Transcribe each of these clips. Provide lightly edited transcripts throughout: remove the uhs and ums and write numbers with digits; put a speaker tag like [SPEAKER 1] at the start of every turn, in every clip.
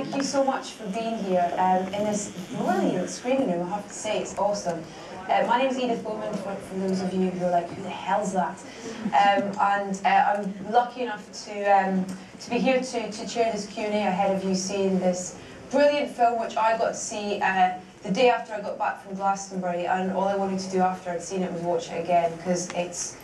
[SPEAKER 1] thank you so much for being here in this brilliant screening room. I have to say, it's awesome. My name is Edith Bowman, for those of you who are like, who the hell's that? I'm lucky enough to be here to chair this Q&A ahead of you seeing this brilliant film, which I got to see the day after I got back from Glastonbury, and all I wanted to do after I'd seen it was watch it again, because it's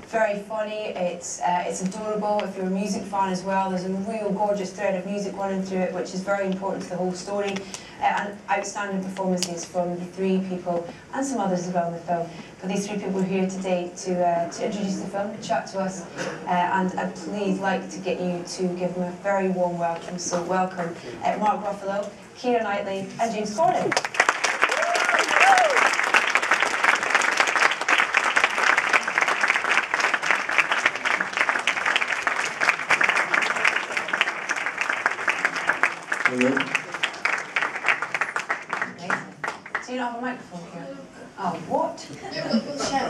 [SPEAKER 1] very funny, it's adorable. If you're a music fan as well, there's a real gorgeous thread of music running through it, which is very important to the whole story, and outstanding performances from the three people, and some others as well in the film. But these three people are here today to introduce the film, chat to us, and I'd please like to get you to give them a very warm welcome. So welcome Mark Ruffalo, Keira Knightley, and James Cordon.
[SPEAKER 2] Hello.
[SPEAKER 1] So you don't have a microphone here? Oh, what?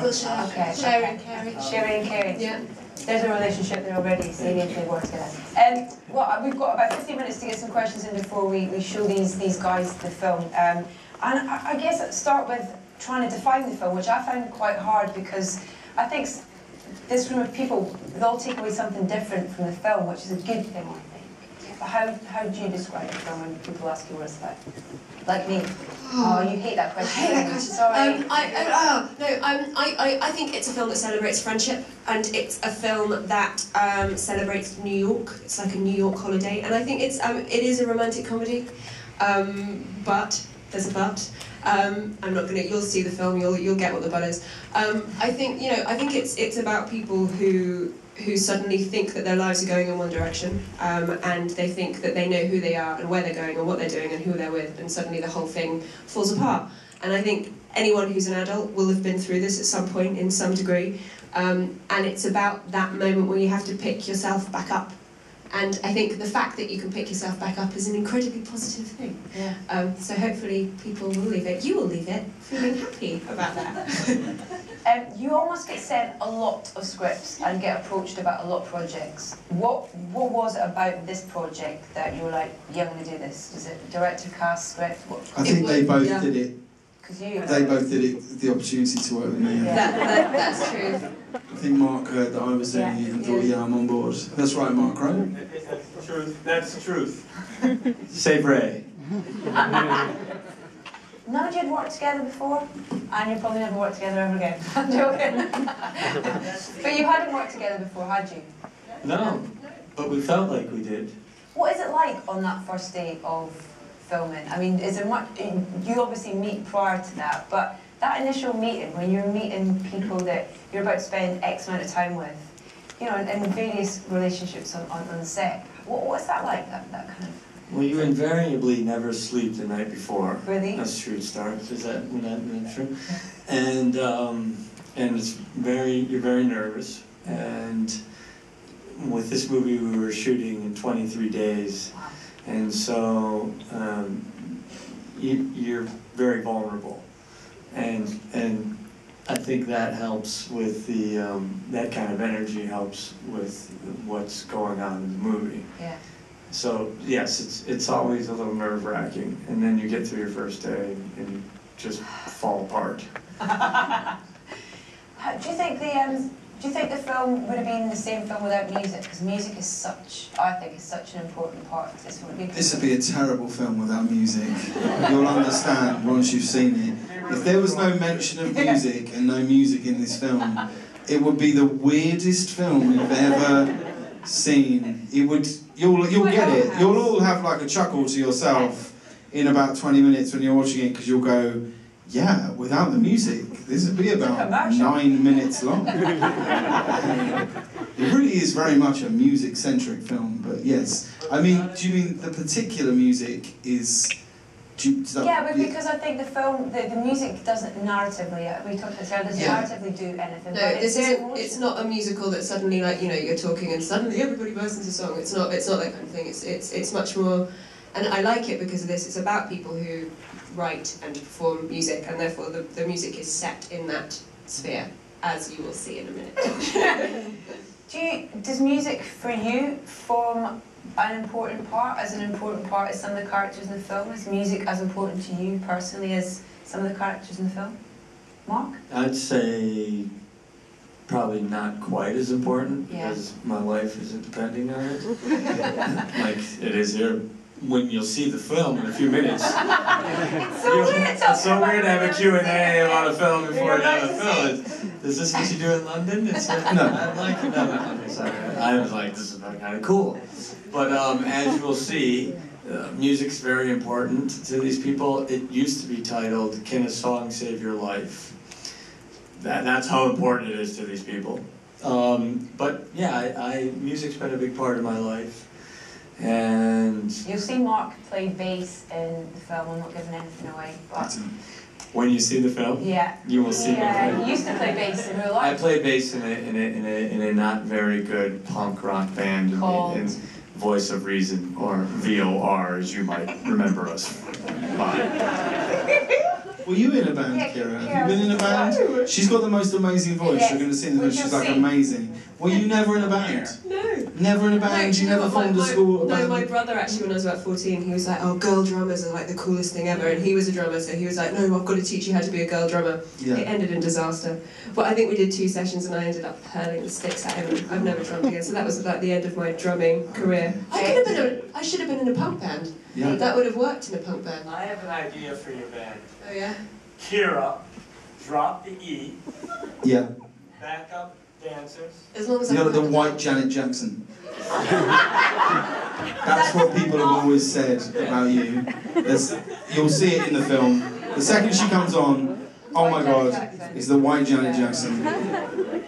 [SPEAKER 3] We'll share.
[SPEAKER 1] Okay.
[SPEAKER 3] Sharing and caring.
[SPEAKER 1] Sharing and caring.
[SPEAKER 3] Yeah.
[SPEAKER 1] There's a relationship there already, so you need to work together. Well, we've got about 15 minutes to get some questions in before we show these guys the film. And I guess I'd start with trying to define the film, which I found quite hard, because I think this room of people, they all take away something different from the film, which is a good thing, I think. How do you describe the film when people ask you what it's about? Like me. Oh, you hate that question.
[SPEAKER 3] I hate that question.
[SPEAKER 1] Sorry.
[SPEAKER 3] I think it's a film that celebrates friendship, and it's a film that celebrates New York. It's like a New York holiday, and I think it is a romantic comedy. But there's a but. I'm not gonna. You'll see the film. You'll get what the but is. I think it's about people who suddenly think that their lives are going in one direction, and they think that they know who they are and where they're going and what they're doing and who they're with, and suddenly the whole thing falls apart. And I think anyone who's an adult will have been through this at some point in some degree, and it's about that moment where you have to pick yourself back up. And I think the fact that you can pick yourself back up is an incredibly positive thing. Yeah. So hopefully people will leave it. You will leave it feeling happy about that.
[SPEAKER 1] You almost get sent a lot of scripts and get approached about a lot of projects. What was it about this project that you were like, yeah, I'm going to do this? Was it director, cast, script?
[SPEAKER 2] I think they both did it.
[SPEAKER 1] They
[SPEAKER 2] both did it, the opportunity to work with me.
[SPEAKER 3] Yeah. That's true.
[SPEAKER 2] I think Mark heard that I was doing it and thought, yeah, I'm on board. That's right, Mark, right?
[SPEAKER 4] That's the truth. Save Ray.
[SPEAKER 1] None of you had worked together before, and you probably never worked together ever again. I'm joking. But you hadn't worked together before, had you?
[SPEAKER 4] No, but we felt like we did.
[SPEAKER 1] What is it like on that first day of filming? I mean, is there much? You obviously meet prior to that, but that initial meeting, when you're meeting people that you're about to spend X amount of time with, you know, in various relationships on the set, what's that like? That kind of.
[SPEAKER 4] Well, you invariably never sleep the night before.
[SPEAKER 1] Really?
[SPEAKER 4] That's true. It starts. Is that true? And it's you're very nervous. And with this movie, we were shooting in 23 days, and so you're very vulnerable, and I think that helps with the that kind of energy helps with what's going on in the movie.
[SPEAKER 1] Yeah.
[SPEAKER 4] So yes, it's always a little nerve-wracking, and then you get through your first day and you just fall apart.
[SPEAKER 1] Do you think the film would have been the same film without music? Because music is I think, is such an important part of this.
[SPEAKER 2] This would be a terrible film without music. You'll understand once you've seen it. If there was no mention of music and no music in this film, it would be the weirdest film you've ever seen. It would. You'll get it. You'll all have like a chuckle to yourself in about 20 minutes when you're watching it, because you'll go, yeah, without the music, this would be about 9 minutes long. It really is very much a music-centric film, but yes. I mean, do you mean the particular music is...
[SPEAKER 1] because I think the film, the music doesn't narratively, we talked about it, doesn't narratively do anything.
[SPEAKER 3] No, it's not a musical that suddenly, like, you know, you're talking and suddenly everybody bursts into song. It's not that kind of thing. It's much more, and I like it because of this. It's about people who write and perform music, and therefore the music is set in that sphere, as you will see in a minute.
[SPEAKER 1] Does music for you form an important part, as some of the characters in the film? Is music as important to you personally as some of the characters in the film? Mark?
[SPEAKER 4] I'd say probably not quite as important, because my life isn't depending on it. Like it is here. When you'll see the film in a few minutes.
[SPEAKER 1] It's so weird.
[SPEAKER 4] It's so weird to have a Q&A about a film before you have a film. Is this what you do in London? It's no, I'm like, no, sorry. I was like, this is kind of cool. But as you will see, music's very important to these people. It used to be titled, "Can a Song Save Your Life?" That's how important it is to these people. But yeah, music's been a big part of my life. And
[SPEAKER 1] you'll see Mark play bass in the film. I'm not giving anything away, but
[SPEAKER 4] when you see the film, you will see.
[SPEAKER 1] He used to play bass in real life.
[SPEAKER 4] I play bass in a not very good punk rock band in Voice of Reason, or VOR, as you might remember us by.
[SPEAKER 2] Were you in a band, Keira? Have you been in a band? She's got the most amazing voice. You're going to see in the video. She's like amazing. Were you never in a band?
[SPEAKER 3] No.
[SPEAKER 2] Never in a band? You never formed a school?
[SPEAKER 3] No, my brother actually, when I was about 14, he was like, "Oh, girl drummers are like the coolest thing ever," and he was a drummer, so he was like, "No, I've got to teach you how to be a girl drummer." Yeah. It ended in disaster. But I think we did 2 sessions, and I ended up hurling the sticks at him, and I've never drummed again. So that was about the end of my drumming career. I should have been in a punk band. Yeah. That would have worked in a punk band.
[SPEAKER 5] I have an idea for your band.
[SPEAKER 3] Oh yeah.
[SPEAKER 5] Keira, drop the E.
[SPEAKER 2] Yeah.
[SPEAKER 5] Backup dancers.
[SPEAKER 3] As long as
[SPEAKER 2] you're the white Janet Jackson. That's what people have always said about you. You'll see it in the film. The second she comes on, oh my God, it's the white Janet Jackson.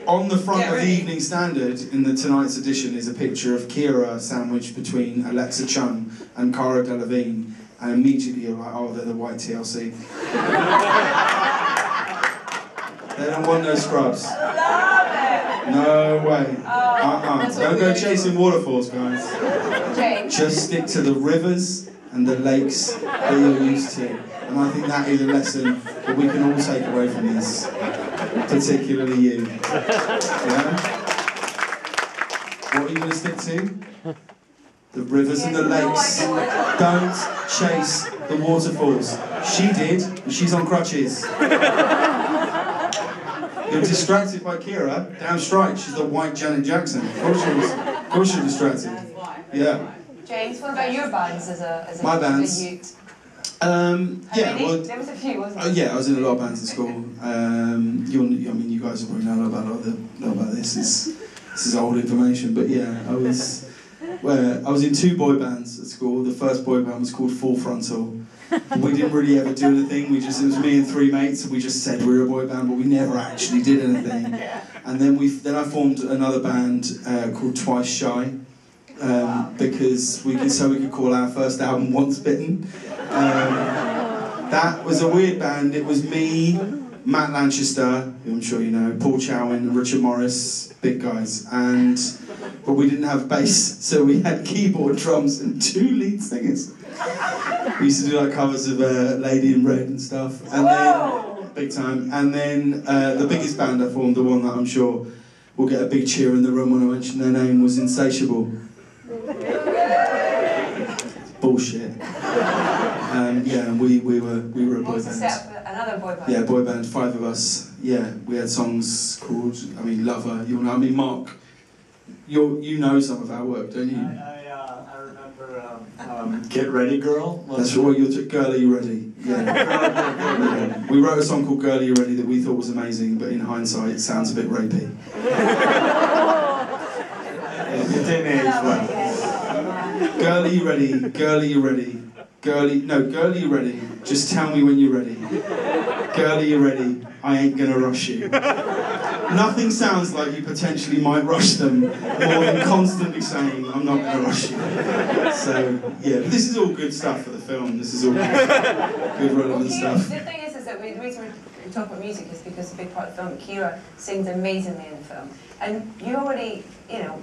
[SPEAKER 2] On the front of the Evening Standard, in the tonight's edition, is a picture of Keira sandwiched between Alexa Chung and Cara Delevingne. And immediately you're like, oh, they're the white TLC. They don't want no scrubs. No way. Don't go chasing waterfalls, guys. Just stick to the rivers and the lakes that you're used to. And I think that is a lesson that we can all take away from this. Particularly you. Yeah? What are you going to stick to? The rivers and the lakes. Don't chase the waterfalls. She did, and she's on crutches. You're distracted by Keira. Damn straight, she's the white Janet Jackson. Of course you're distracted. Yeah.
[SPEAKER 1] James, what about your bands as a
[SPEAKER 2] My bands?
[SPEAKER 1] youth?
[SPEAKER 2] Yeah, well,
[SPEAKER 1] there was a few, wasn't there?
[SPEAKER 2] yeah, I was in a lot of bands at school. You guys will probably know about this. This is old information, but yeah, I was in 2 boy bands at school. The first boy band was called Full Frontal. We didn't really ever do anything. It was me and 3 mates, and we just said we were a boy band, but we never actually did anything. And then I formed another band called Twice Shy, because we could call our first album Once Bitten. That was a weird band. It was me, Matt Lanchester, who I'm sure you know, Paul Chowan, and Richard Morris, big guys, but we didn't have bass, so we had keyboard, drums, and 2 lead singers. We used to do like covers of Lady in Red and stuff, and then big time. And then the biggest band I formed, the one that I'm sure will get a big cheer in the room when I mention their name, was Insatiable. Bullshit. Yeah, we were a boy band.
[SPEAKER 1] Set up another boy band.
[SPEAKER 2] Yeah, boy band, 5 of us. Yeah, we had songs called, Lover. You'll know. Mark, you know some of our work, don't you?
[SPEAKER 4] I remember Get Ready Girl.
[SPEAKER 2] That's right, Girl, Are You Ready? Yeah. Yeah. We wrote a song called Girl, Are You Ready that we thought was amazing, but in hindsight it sounds a bit rapey. It didn't age well. Girl, Are You Ready? Girl, Are You Ready? Girl, Are You Ready? Just tell me when you're ready. Girl, Are You Ready? I ain't gonna rush you. Nothing sounds like you potentially might rush them more than constantly saying, I'm not going to rush you. So, yeah, but this is all good stuff for the film. This is all good relevant stuff.
[SPEAKER 1] The thing is that the reason we talk about music is because a big part of the film, Keira sings amazingly in the film. And you already,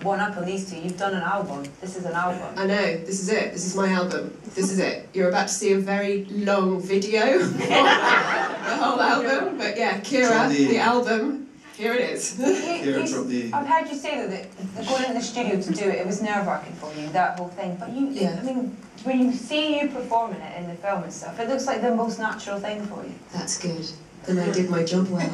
[SPEAKER 1] one up on these 2. You've done an album. This is an album.
[SPEAKER 3] I know. This is it. This is my album. This is it. You're about to see a very long video of the whole album. But yeah, Keira, the album. Here it is.
[SPEAKER 2] Keira dropped the E.
[SPEAKER 1] I've heard you say that going into the studio to do it was nerve-wracking for you, that whole thing. But you,
[SPEAKER 3] Yeah.
[SPEAKER 1] I mean, when you see you performing it in the film and stuff, it looks like the most natural thing for you.
[SPEAKER 3] That's good. Then I did my job well.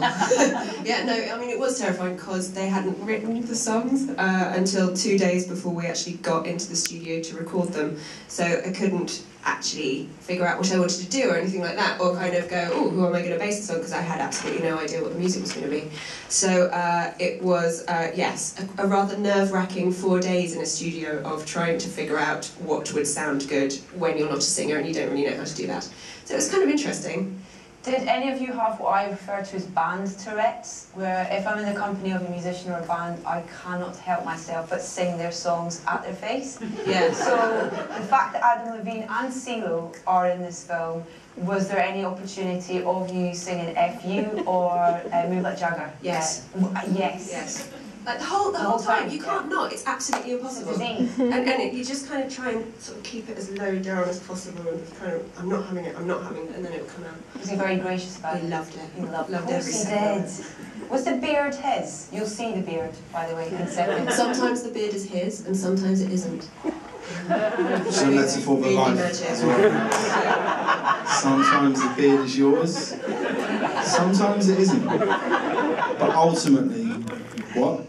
[SPEAKER 3] Yeah, no, I mean, it was terrifying because they hadn't written the songs until 2 days before we actually got into the studio to record them. So I couldn't actually figure out what I wanted to do or anything like that, or kind of go, oh, who am I going to base this on? Because I had absolutely no idea what the music was going to be. So it was, yes, a rather nerve-wracking 4 days in a studio of trying to figure out what would sound good when you're not a singer and you don't really know how to do that. So it was kind of interesting.
[SPEAKER 1] Did any of you have what I refer to as band Tourette's, where if I'm in the company of a musician or a band, I cannot help myself but sing their songs at their face?
[SPEAKER 3] Yeah.
[SPEAKER 1] So the fact that Adam Levine and CeeLo are in this film, was there any opportunity of you singing FU or Move Like Jagger?
[SPEAKER 3] Yes.
[SPEAKER 1] Yes.
[SPEAKER 3] Yes. Like the whole time, you can't not. It's absolutely impossible. And you just kind of try and sort of keep it as low down as possible, and kind of, I'm not having it, and then it will come out.
[SPEAKER 1] Was he very gracious about it?
[SPEAKER 3] He loved it.
[SPEAKER 1] He loved
[SPEAKER 3] every
[SPEAKER 1] he
[SPEAKER 3] second.
[SPEAKER 1] did. Was the beard his? You'll see the beard, by the way, in seconds.
[SPEAKER 3] Sometimes the beard is his, and sometimes it isn't.
[SPEAKER 2] So a metaphor for life as well. Sometimes the beard is yours, sometimes it isn't. But ultimately, what?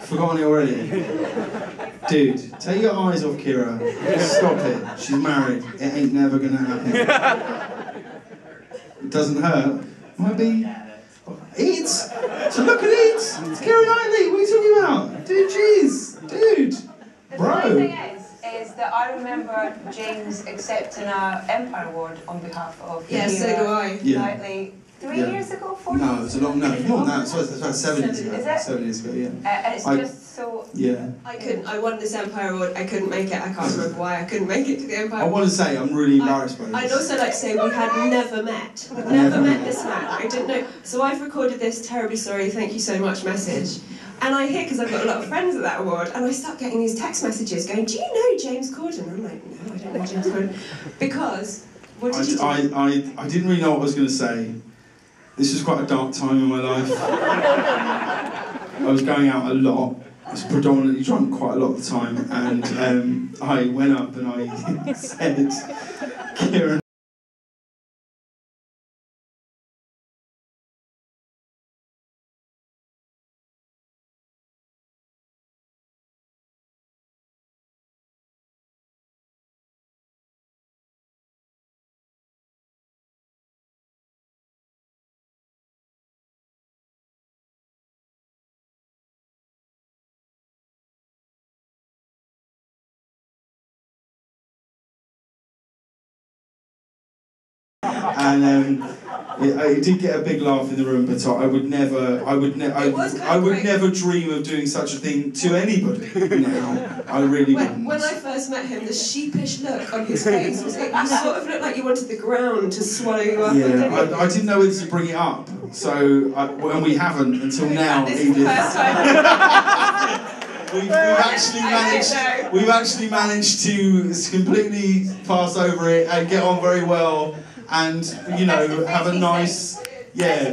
[SPEAKER 2] Forgotten it already? Dude, take your eyes off Keira. Stop it. She's married. It ain't never gonna happen. It doesn't hurt. Might be. It! So look at it! It's Keira Knightley! What are you talking about? Dude, jeez! Dude!
[SPEAKER 1] The
[SPEAKER 2] Bro!
[SPEAKER 1] funny thing is that I remember James accepting an Empire Award on behalf of
[SPEAKER 3] Yeah, so do I.
[SPEAKER 2] Yeah.
[SPEAKER 1] Knightley 3
[SPEAKER 2] Yeah.
[SPEAKER 1] years ago, 4
[SPEAKER 2] No,
[SPEAKER 1] years
[SPEAKER 2] it was a long, no, more than that. It's about 7 years ago.
[SPEAKER 1] Is it?
[SPEAKER 2] 7 years ago, yeah.
[SPEAKER 1] And it's just so...
[SPEAKER 2] Yeah.
[SPEAKER 3] I won this Empire Award, I couldn't make it, I can't remember why I couldn't make it to the Empire
[SPEAKER 2] I
[SPEAKER 3] Award.
[SPEAKER 2] want to say I'm really embarrassed by this.
[SPEAKER 3] I'd also like to say we had never met. Never met this man. I didn't know. So I've recorded this terribly sorry, thank you so much message. And I hear, because I've got a lot of friends at that award, and I start getting these text messages going, do you know James Cordon? I'm like, no, I don't know James Cordon. Because, what did you do?
[SPEAKER 2] I didn't really know what I was going to say. This was quite a dark time in my life. I was going out a lot. I was predominantly drunk quite a lot of the time, and I went up and I said, Keira, and it did get a big laugh in the room, but I would never dream of doing such a thing to anybody now. I really wouldn't.
[SPEAKER 3] When I first met him, the sheepish look on his face was like, you sort of looked like you wanted the ground to swallow you up.
[SPEAKER 2] Yeah, I didn't know whether to bring it up, so and we haven't until now.
[SPEAKER 3] This is the first time.
[SPEAKER 2] We've actually managed to completely pass over it and get on very well, and have a nice yeah.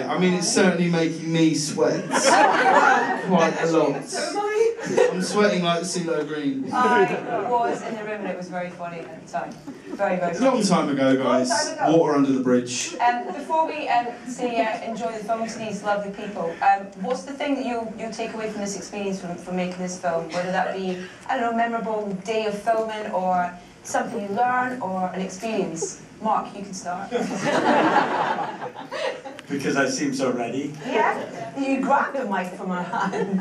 [SPEAKER 2] I mean, it's certainly making me sweat quite a lot.
[SPEAKER 3] So am I.
[SPEAKER 2] I'm sweating like the CeeLo Green.
[SPEAKER 1] I was in the room and it was very funny at the time. Very, very funny.
[SPEAKER 2] Long time ago, guys.
[SPEAKER 1] Long time ago.
[SPEAKER 2] Water under the bridge.
[SPEAKER 1] Before we say enjoy the film to these lovely people, what's the thing that you'll take away from this experience from making this film? Whether that be, I don't know, memorable day of filming, or something you learn, or an experience. Mark, you can start.
[SPEAKER 4] Because I seem so ready.
[SPEAKER 1] Yeah, you grabbed the mic from my hand.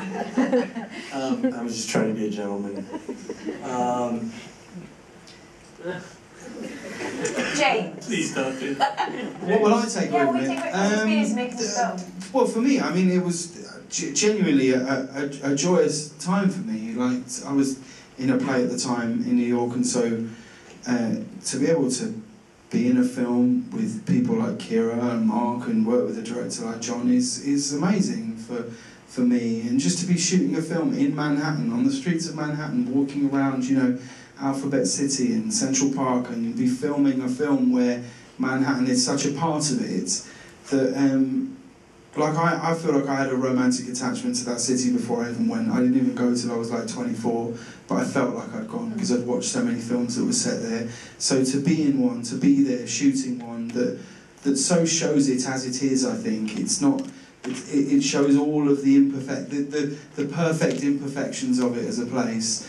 [SPEAKER 4] I was just trying to be a gentleman.
[SPEAKER 1] James.
[SPEAKER 4] Please don't do that.
[SPEAKER 2] What will I take away
[SPEAKER 1] Yeah,
[SPEAKER 2] from
[SPEAKER 1] what
[SPEAKER 2] it?
[SPEAKER 1] do you take away from this experience making this film?
[SPEAKER 2] Well, for me, I mean, it was genuinely a joyous time for me. Like, I was in a play at the time in New York, and so to be able to be in a film with people like Keira and Mark and work with a director like John is amazing for me. And just to be shooting a film in Manhattan, on the streets of Manhattan, walking around, Alphabet City and Central Park, and be filming a film where Manhattan is such a part of it that like I feel like I had a romantic attachment to that city before I even went. I didn't even go till I was like 24, but I felt like I'd gone because I'd watched so many films that were set there. So to be in one, to be there shooting one that so shows it as it is, I think it's not. It shows all of the the perfect imperfections of it as a place.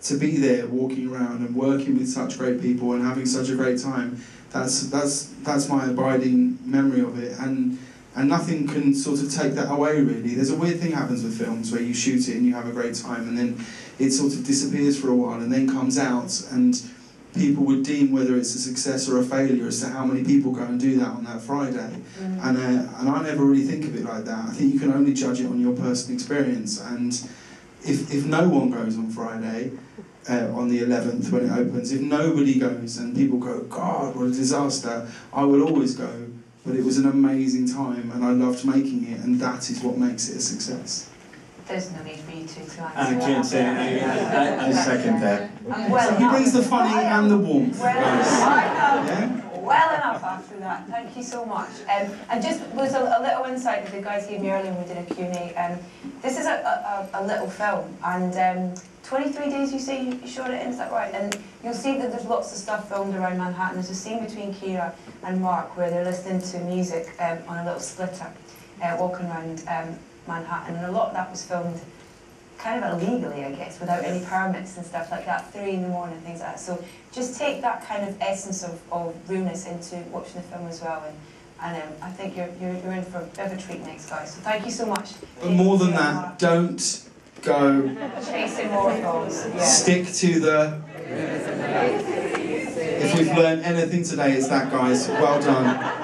[SPEAKER 2] To be there, walking around and working with such great people and having such a great time. That's my abiding memory of it, and nothing can sort of take that away really. There's a weird thing happens with films where you shoot it and you have a great time and then it sort of disappears for a while and then comes out and people would deem whether it's a success or a failure as to how many people go and do that on that Friday. And I never really think of it like that. I think you can only judge it on your personal experience, and if no one goes on Friday, on the 11th when it opens, if nobody goes and people go, God, what a disaster, I will always go, but it was an amazing time and I loved making it, and that is what makes it a success.
[SPEAKER 1] There's no need for you to answer.
[SPEAKER 4] I can't say, I second that.
[SPEAKER 1] Well,
[SPEAKER 2] he brings the funny and the warmth.
[SPEAKER 1] Well enough after that. Thank you so much. And just was a little insight that the guys gave me earlier when we did a Q&A. This is a little film, and 23 days you say you shot it in, is that right? And you'll see that there's lots of stuff filmed around Manhattan. There's a scene between Keira and Mark where they're listening to music on a little splitter, walking around Manhattan, and a lot of that was filmed kind of illegally, I guess, without any permits and stuff like that, 3 in the morning, things like that. So just take that kind of essence of realness into watching the film as well, and I think you're in for a bit of a treat next, guys. So thank you so much.
[SPEAKER 2] But more than that, don't go
[SPEAKER 1] chasing waterfalls. Yeah.
[SPEAKER 2] Stick to the. If we've learned anything today, it's that, guys. Well done.